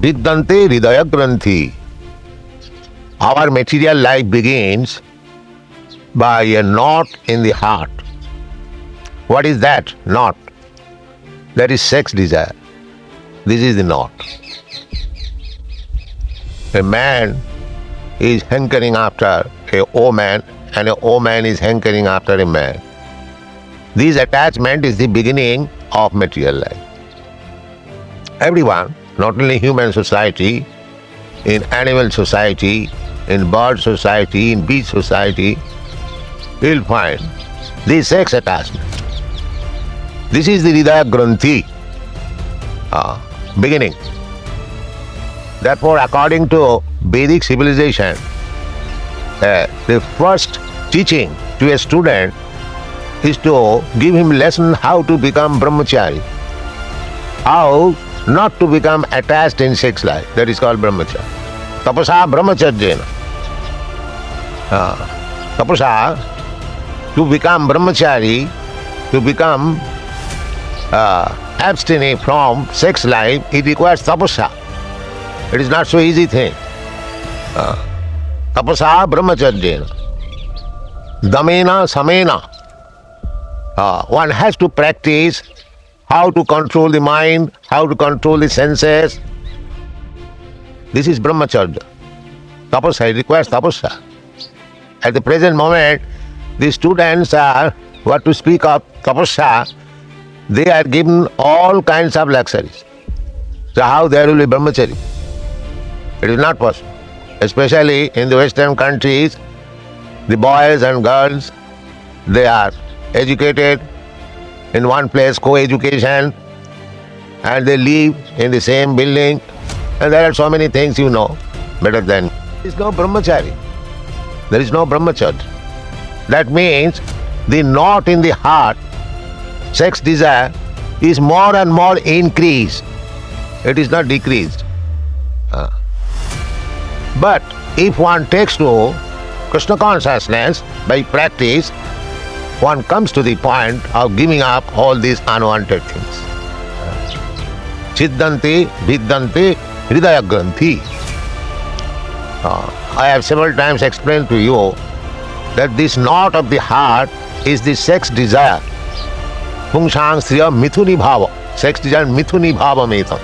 Vidyante hridaya granthi. Our material life begins by a knot in the heart. What is that knot? That is sex desire. This is the knot. A man is hankering after a woman, and a woman is hankering after a man. This attachment is the beginning of material life. Everyone, not only human society, in animal society, in bird society, in bee society, you'll find this sex attachment. This is the Hridaya Granthi, beginning. Therefore, according to Vedic civilization, the first teaching to a student is to give him lesson how to become brahmachari, how not to become attached in sex life. That is called brahmachari. Tapasya brahmacharjena. Tapasya, to become brahmachari, to become abstaining from sex life, it requires tapasya. It is not so easy thing. Tapasya brahmacharjena. Damena samena. One has to practice how to control the mind, how to control the senses. This is brahmacharya. Tapasya, it requires tapasya. At the present moment, the students are, what to speak of tapasya, they are given all kinds of luxuries. So how there will be brahmachari? It is not possible. Especially in the Western countries, the boys and girls, they are educated in one place, co-education, and they live in the same building, and there are so many things you know better than. There is no brahmachari. There is no brahmacharya. That means the knot in the heart, sex desire, is more and more increased. It is not decreased. But if one takes to Krishna consciousness by practice, one comes to the point of giving up all these unwanted things. Chiddante, vidyante, hridaya granthi. I have several times explained to you that this knot of the heart is the sex desire. Pungsang striya mithuni bhava. Sex desire mithuni bhava metam.